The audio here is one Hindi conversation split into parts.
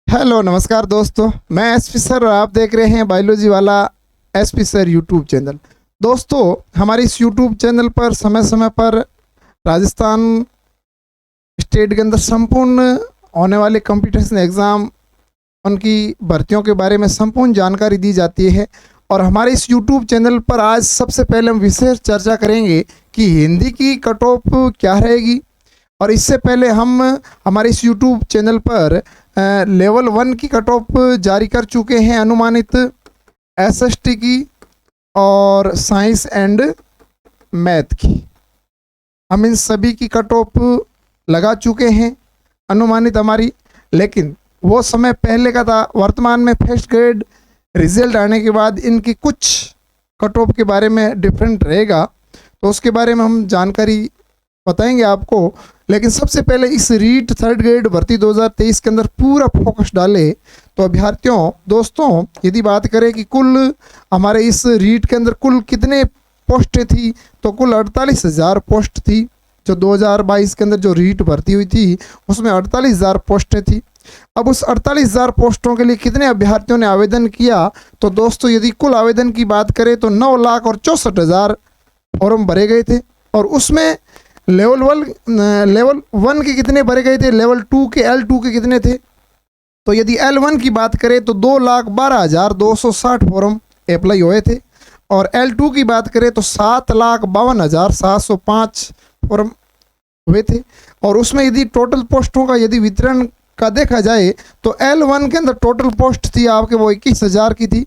हेलो नमस्कार दोस्तों, मैं एसपी सर और आप देख रहे हैं बायोलॉजी वाला एसपी सर यूट्यूब चैनल। दोस्तों, हमारे इस यूट्यूब चैनल पर समय समय पर राजस्थान स्टेट के अंदर संपूर्ण होने वाले कंपटीशन एग्ज़ाम, उनकी भर्तियों के बारे में संपूर्ण जानकारी दी जाती है। और हमारे इस यूट्यूब चैनल पर आज सबसे पहले हम विशेष चर्चा करेंगे कि हिंदी की कट ऑफ क्या रहेगी। और इससे पहले हम हमारे इस यूट्यूब चैनल पर लेवल 1 की कट ऑफ जारी कर चुके हैं, अनुमानित एसएसटी की और साइंस एंड मैथ की। हम इन सभी की कट ऑफ लगा चुके हैं अनुमानित हमारी, लेकिन वो समय पहले का था। वर्तमान में फर्स्ट ग्रेड रिजल्ट आने के बाद इनकी कुछ कट ऑफ के बारे में डिफरेंट रहेगा, तो उसके बारे में हम जानकारी बताएंगे आपको। लेकिन सबसे पहले इस रीट थर्ड ग्रेड भर्ती 2023 के अंदर पूरा फोकस डाले तो अभ्यर्थियों दोस्तों, यदि बात करें कि कुल हमारे इस रीट के अंदर कुल कितने पोस्टें थी, तो कुल 48,000 पोस्ट थी। जो 2022 के अंदर जो रीट भर्ती हुई थी उसमें 48,000 पोस्टें थी। अब उस 48,000 पोस्टों के लिए कितने अभ्यर्थियों ने आवेदन किया, तो दोस्तों यदि कुल आवेदन की बात करें तो 9,64,000 फॉर्म भरे गए थे। और उसमें लेवल 1 के कितने भरे गए थे, लेवल 2 के L2 के कितने थे, तो यदि L1 की बात करें तो 2,12,260 फॉर्म अप्लाई हुए थे। और L2 की बात करें तो 7,52,705 फॉर्म हुए थे। और उसमें यदि टोटल पोस्टों का यदि वितरण का देखा जाए तो L1 के अंदर टोटल पोस्ट थी आपके वो 21,000 की थी,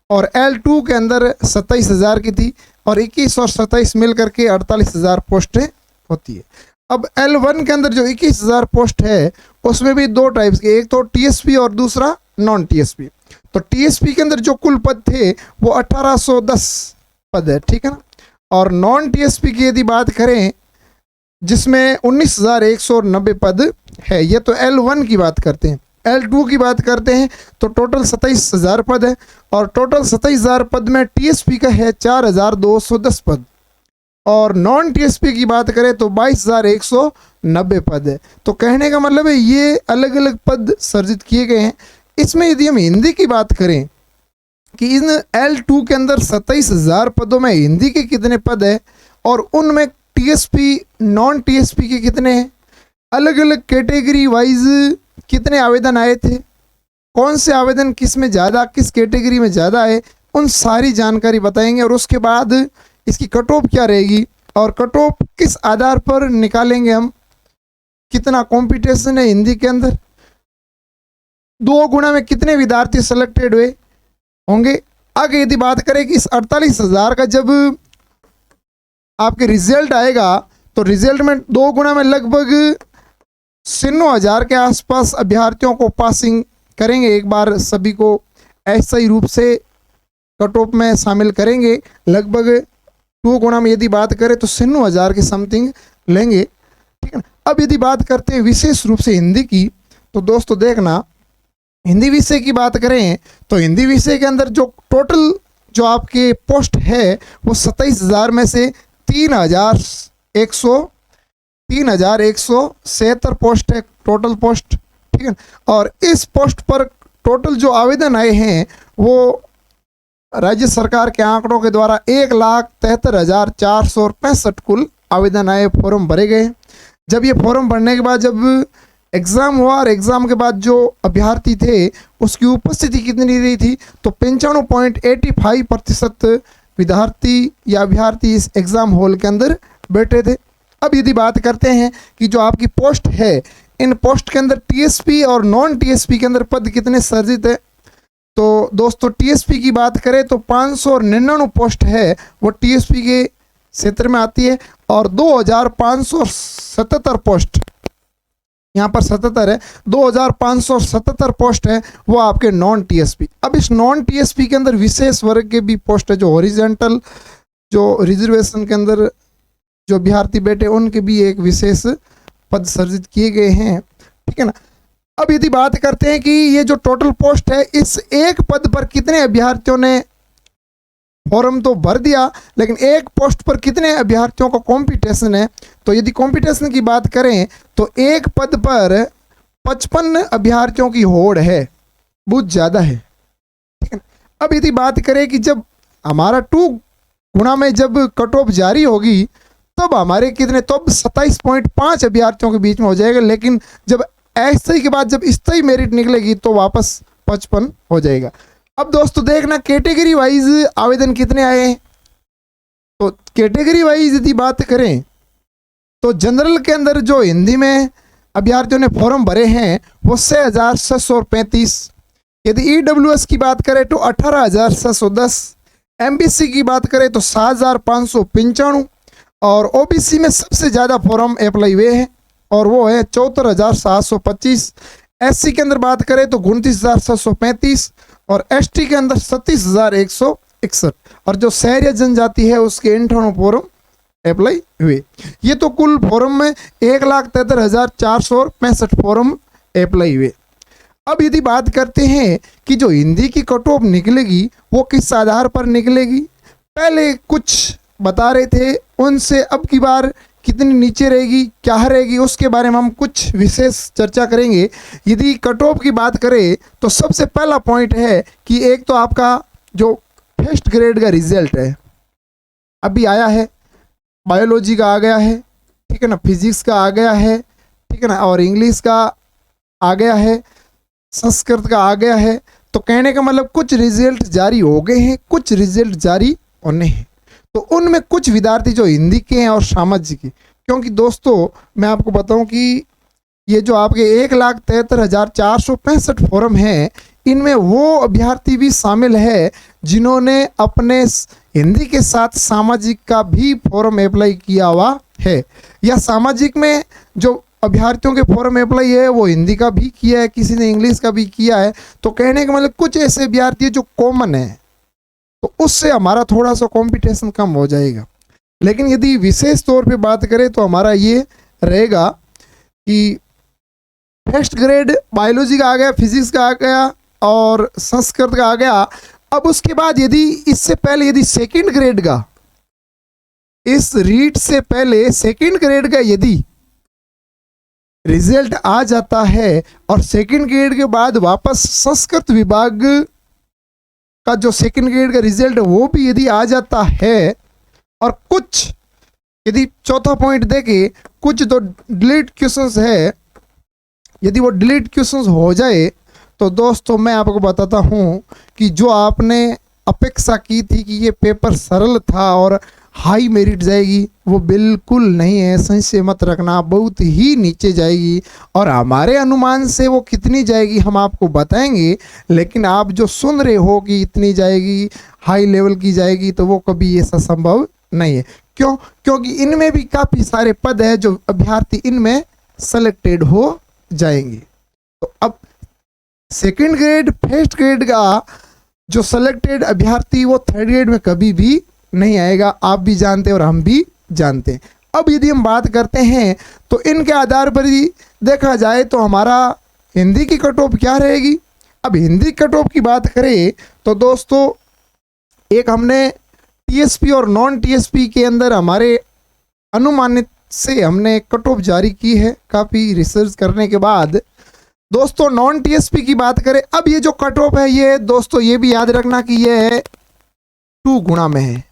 और L2 के अंदर 27,000 की थी, और 21 और 27 मिल करके 48,000 पोस्टें होती है। अब L1 के अंदर जो 21,000 पोस्ट है उसमें भी दो टाइप्स के, एक तो टीएसपी और दूसरा नॉन टीएसपी। तो टीएसपी के अंदर जो कुल पद थे वो 1810 पद है, ठीक है ना। और नॉन टीएसपी की यदि बात करें जिसमें 19,190 पद है, ये तो L1 की बात करते हैं। L2 की बात करते हैं तो टोटल 27,000 पद है, और टोटल 27,000 पद में टीएसपी का है 4,210 पद, और नॉन टीएसपी की बात करें तो 22,190 पद है। तो कहने का मतलब है ये अलग अलग पद सर्जित किए गए हैं। इसमें यदि हम हिंदी की बात करें कि इन L2 के अंदर 27,000 पदों में हिंदी के कितने पद है, और उनमें टीएसपी नॉन टीएसपी के कितने हैं, अलग अलग कैटेगरी वाइज कितने आवेदन आए थे, कौन से आवेदन किस में ज़्यादा, किस कैटेगरी में ज़्यादा है, उन सारी जानकारी बताएंगे। और उसके बाद इसकी कट ऑफ क्या रहेगी, और कट ऑफ किस आधार पर निकालेंगे हम, कितना कंपटीशन है हिंदी के अंदर, 2 गुणा में कितने विद्यार्थी सेलेक्टेड हुए होंगे। आगे यदि बात करें कि इस 48,000 का जब आपके रिजल्ट आएगा तो रिजल्ट में 2 गुणा में लगभग 96,000 के आसपास अभ्यर्थियों को पासिंग करेंगे। एक बार सभी को ऐसा ही रूप से कट ऑफ में शामिल करेंगे। लगभग 2 गुणा में यदि बात करें तो 96,000 के समथिंग लेंगे, ठीक है। अब यदि बात करते हैं विशेष रूप से हिंदी की, तो दोस्तों देखना, हिंदी विषय की बात करें तो हिंदी विषय के अंदर जो टोटल जो आपके पोस्ट है वो 27,000 में से 3,176 पोस्ट है टोटल पोस्ट, ठीक है। और इस पोस्ट पर टोटल जो आवेदन आए हैं वो राज्य सरकार के आंकड़ों के द्वारा 1,73,465 कुल आवेदन आए, फॉर्म भरे गए। जब ये फॉर्म भरने के बाद जब एग्ज़ाम हुआ, और एग्ज़ाम के बाद जो अभ्यर्थी थे उसकी उपस्थिति कितनी रही थी, तो 95.85% विद्यार्थी या अभ्यर्थी इस एग्ज़ाम हॉल के अंदर बैठे थे। अब यदि बात करते हैं कि जो आपकी पोस्ट है, इन पोस्ट के अंदर टीएसपी और नॉन टीएसपी के अंदर पद कितने सर्जित है, तो दोस्तों टीएसपी की बात करें तो 599 पोस्ट है वो टीएसपी के क्षेत्र में आती है, और 2,577 पोस्ट, यहाँ पर 77 है, 2,577 पोस्ट है वो आपके नॉन टीएसपी। अब इस नॉन टीएसपी के अंदर विशेष वर्ग के भी पोस्ट है, जो हॉरिजॉन्टल जो रिजर्वेशन के अंदर जो अभ्यर्थी बैठे उनके भी एक विशेष पद सर्जित किए गए हैं, ठीक है ना। अब यदि बात करते हैं कि ये जो टोटल पोस्ट है, इस एक पद पर कितने अभ्यर्थियों ने फॉर्म तो भर दिया, लेकिन एक पोस्ट पर कितने अभ्यर्थियों का कंपटीशन है, तो यदि कंपटीशन की बात करें तो एक पद पर 55 अभ्यर्थियों की होड़ है, बहुत ज़्यादा है, ठीक है। अब यदि बात करें कि जब हमारा 2 गुणा में जब कट ऑफ जारी होगी तब हमारे कितने, तब 27.5 अभ्यर्थियों के बीच में हो जाएगा, लेकिन जब अस्थायी के बाद जब स्थायी मेरिट निकलेगी तो वापस 55 हो जाएगा। अब दोस्तों देखना कैटेगरी वाइज आवेदन कितने आए हैं। तो कैटेगरी वाइज यदि बात करें तो जनरल के अंदर जो हिंदी में अभ्यर्थियों ने फॉर्म भरे हैं वो 6,635। यदि ईडब्ल्यूएस की बात करें तो 18,610, एमबीसी की बात करें तो 7,595 और ओबीसी में सबसे ज़्यादा फॉर्म अप्लाई हुए हैं और वो है 74,725। एससी के अंदर बात करें तो 29,735 और एसटी के अंदर 37,161 और जो शहरी जनजाति है उसके 58 फॉर्म अप्लाई हुए। ये तो कुल फॉर्म में 1,73,465 फॉर्म अप्लाई हुए। अब यदि बात करते हैं कि जो हिंदी की कट ऑफ निकलेगी वो किस आधार पर निकलेगी, पहले कुछ बता रहे थे उनसे अब की बार कितनी नीचे रहेगी, क्या रहेगी, उसके बारे में हम कुछ विशेष चर्चा करेंगे। यदि कट ऑफ की बात करें तो सबसे पहला पॉइंट है कि एक तो आपका जो फर्स्ट ग्रेड का रिजल्ट है अभी आया है, बायोलॉजी का आ गया है, ठीक है ना, फिजिक्स का आ गया है, ठीक है ना, और इंग्लिश का आ गया है, संस्कृत का आ गया है। तो कहने का मतलब कुछ रिजल्ट जारी हो गए हैं, कुछ रिजल्ट जारी होने हैं। तो उनमें कुछ विद्यार्थी जो हिंदी के हैं और सामाजिक के, क्योंकि दोस्तों मैं आपको बताऊं कि ये जो आपके 1,73,465 फॉर्म हैं इनमें वो अभ्यर्थी भी शामिल है जिन्होंने अपने हिंदी के साथ सामाजिक का भी फॉर्म अप्लाई किया हुआ है, या सामाजिक में जो अभ्यर्थियों के फॉर्म अप्लाई है वो हिंदी का भी किया है, किसी ने इंग्लिश का भी किया है। तो कहने का मतलब कुछ ऐसे अभ्यर्थी है जो कॉमन है, तो उससे हमारा थोड़ा सा कंपटीशन कम हो जाएगा। लेकिन यदि विशेष तौर पे बात करें तो हमारा ये रहेगा कि फर्स्ट ग्रेड बायोलॉजी का आ गया, फिजिक्स का आ गया और संस्कृत का आ गया। अब उसके बाद यदि इससे पहले यदि सेकंड ग्रेड का, इस रीट से पहले सेकंड ग्रेड का यदि रिजल्ट आ जाता है और सेकंड ग्रेड के बाद वापस संस्कृत विभाग का जो सेकंड ग्रेड का रिजल्ट है वो भी यदि आ जाता है, और कुछ यदि चौथा पॉइंट देखे कुछ तो डिलीट क्वेश्चंस है, यदि वो डिलीट क्वेश्चंस हो जाए तो दोस्तों मैं आपको बताता हूँ कि जो आपने अपेक्षा की थी कि ये पेपर सरल था और हाई मेरिट जाएगी, वो बिल्कुल नहीं है। संशय मत रखना, बहुत ही नीचे जाएगी और हमारे अनुमान से वो कितनी जाएगी हम आपको बताएंगे, लेकिन आप जो सुन रहे हो कि इतनी जाएगी, हाई लेवल की जाएगी, तो वो कभी ऐसा संभव नहीं है। क्यों? क्योंकि इनमें भी काफ़ी सारे पद है जो अभ्यर्थी इनमें सेलेक्टेड हो जाएंगे। तो अब सेकंड ग्रेड फर्स्ट ग्रेड का जो सेलेक्टेड अभ्यर्थी वो थर्ड ग्रेड में कभी भी नहीं आएगा, आप भी जानते हैं और हम भी जानते हैं। अब यदि हम बात करते हैं तो इनके आधार पर ही देखा जाए तो हमारा हिंदी की कट ऑफ क्या रहेगी। अब हिंदी कट ऑफ की बात करें तो दोस्तों एक हमने टीएसपी और नॉन टीएसपी के अंदर हमारे अनुमानित से हमने कट ऑफ जारी की है काफ़ी रिसर्च करने के बाद। दोस्तों नॉन टीएसपी की बात करें, अब ये जो कट ऑफ है ये दोस्तों ये भी याद रखना कि ये है 2 गुणा में है।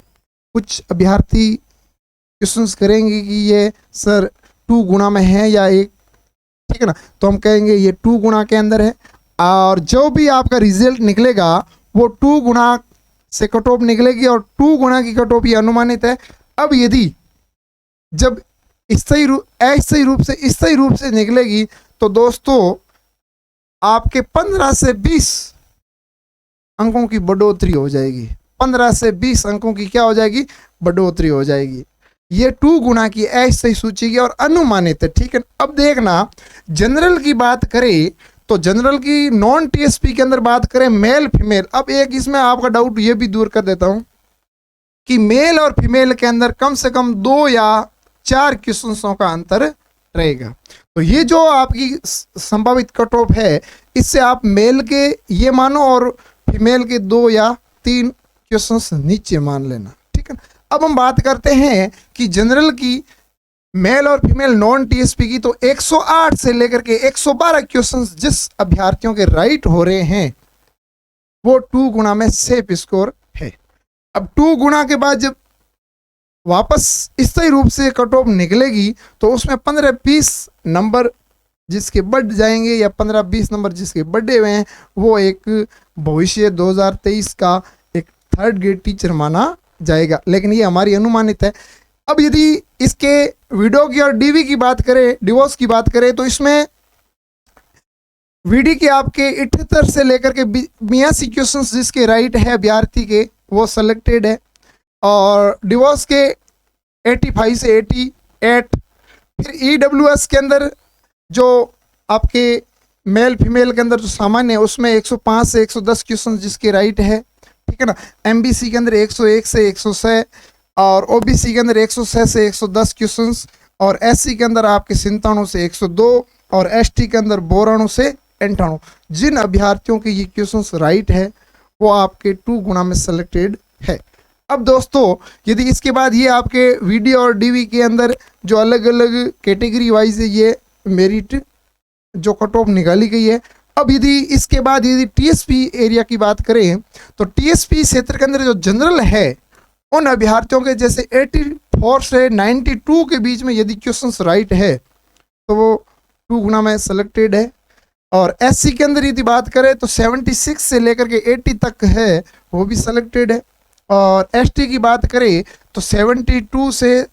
कुछ अभ्यर्थी क्वेश्चंस करेंगे कि ये सर 2 गुणा में है या एक, ठीक है ना, तो हम कहेंगे ये 2 गुणा के अंदर है और जो भी आपका रिजल्ट निकलेगा वो 2 गुणा से कट ऑफ निकलेगी और 2 गुणा की कट ऑफ ये अनुमानित है। अब यदि जब स्थायी रूप से निकलेगी तो दोस्तों आपके 15 से 20 अंकों की बढ़ोतरी हो जाएगी। 15 से 20 अंकों की क्या हो जाएगी? बढ़ोतरी हो जाएगी। ये 2 गुणा की ऐसी सूची की और अनुमानित है, ठीक है। अब देखना जनरल की बात करें तो जनरल की नॉन टीएसपी के अंदर बात करें मेल फीमेल। अब एक इसमें आपका डाउट ये भी दूर कर देता हूं कि मेल और फीमेल के अंदर कम से कम 2 या 4 क्वेश्चनों का अंतर रहेगा। तो ये जो आपकी संभावित कट ऑफ है इससे आप मेल के ये मानो और फीमेल के 2 या 3 क्वेश्चंस नीचे मान लेना, ठीक है। अब हम बात करते हैं कि जनरल की मेल और फीमेल नॉन टीएसपी की तो 108 से लेकर के 112 क्वेश्चंस जिस अभ्यर्थियों के राइट हो रहे हैं वो 2 गुणा में सेफ स्कोर है। अब 2 गुणा के बाद जब वापस स्थायी रूप से कट ऑफ निकलेगी तो उसमें 15-20 नंबर जिसके बढ़ जाएंगे या 15-20 नंबर जिसके बढ़े हुए हैं वो एक भविष्य 2023 का एक थर्ड ग्रेड टीचर माना जाएगा, लेकिन ये हमारी अनुमानित है। अब यदि इसके वीडियो की और डीवी की बात करें, डिवोर्स की बात करें, तो इसमें वीडी के आपके 78 से लेकर के 82 क्वेश्चन जिसके राइट है अभ्यर्थी के वो सेलेक्टेड है, और डिवोर्स के 85 से 88। फिर ईडब्ल्यूएस के अंदर जो आपके मेल फीमेल के अंदर जो सामान्य है उसमें 105 से 110 क्वेश्चन जिसके राइट है, ठीक है ना। एमबीसी के अंदर 101 से 106 और ओबीसी के अंदर 106 से 110 क्वेश्चंस, और एससी के अंदर आपके 97 से 102 और एसटी के अंदर 92 से 98। जिन अभ्यर्थियों के ये क्वेश्चंस राइट है वो आपके 2 गुणा में सेलेक्टेड है। अब दोस्तों यदि इसके बाद ये आपके वीडियो और डीवी के अंदर जो अलग अलग कैटेगरी वाइज है ये मेरिट जो कट ऑफ निकाली गई है। अब यदि इसके बाद यदि टीएसपी एरिया की बात करें तो टीएसपी क्षेत्र के अंदर जो जनरल है उन अभ्यर्थियों के जैसे 84 से 92 के बीच में यदि क्वेश्चंस राइट है तो वो 2 गुणा में सेलेक्टेड है। और एससी के अंदर यदि बात करें तो 76 से लेकर के 80 तक है वो भी सेलेक्टेड है, और एसटी की बात करें तो 72 से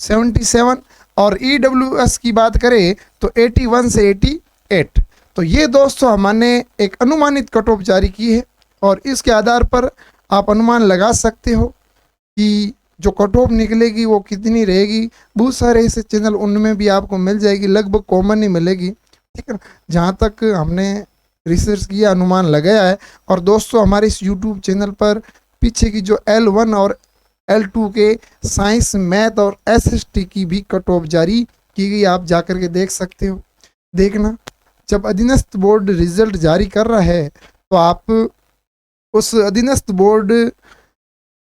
77, और ईडब्ल्यूएस की बात करें तो 81 से 88। तो ये दोस्तों हमने एक अनुमानित कट ऑफ जारी की है, और इसके आधार पर आप अनुमान लगा सकते हो कि जो कट ऑफ निकलेगी वो कितनी रहेगी। बहुत सारे ऐसे चैनल उनमें भी आपको मिल जाएगी, लगभग कॉमन ही मिलेगी, ठीक है ना। जहाँ तक हमने रिसर्च किया अनुमान लगाया है। और दोस्तों हमारे इस यूट्यूब चैनल पर पीछे की जो L1 और L2 के साइंस मैथ और एसएसटी की भी कट ऑफ जारी की गई, आप जाकर के देख सकते हो। देखना जब अधीनस्थ बोर्ड रिजल्ट जारी कर रहा है तो आप उस अधीनस्थ बोर्ड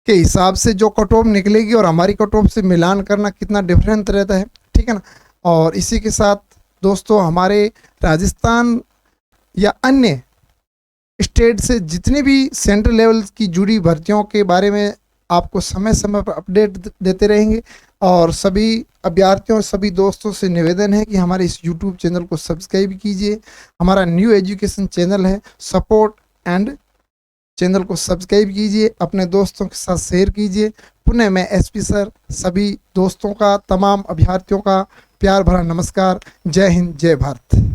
के हिसाब से जो कट ऑफ निकलेगी और हमारी कट ऑफ से मिलान करना कितना डिफरेंट रहता है, ठीक है ना। और इसी के साथ दोस्तों हमारे राजस्थान या अन्य स्टेट से जितने भी सेंट्रल लेवल की जुड़ी भर्तियों के बारे में आपको समय समय पर अपडेट देते रहेंगे। और सभी अभ्यर्थियों सभी दोस्तों से निवेदन है कि हमारे इस यूट्यूब चैनल को सब्सक्राइब कीजिए। हमारा न्यू एजुकेशन चैनल है, सपोर्ट एंड चैनल को सब्सक्राइब कीजिए, अपने दोस्तों के साथ शेयर कीजिए। पुनः मैं एसपी सर सभी दोस्तों का, तमाम अभ्यर्थियों का प्यार भरा नमस्कार। जय हिंद, जय भारत।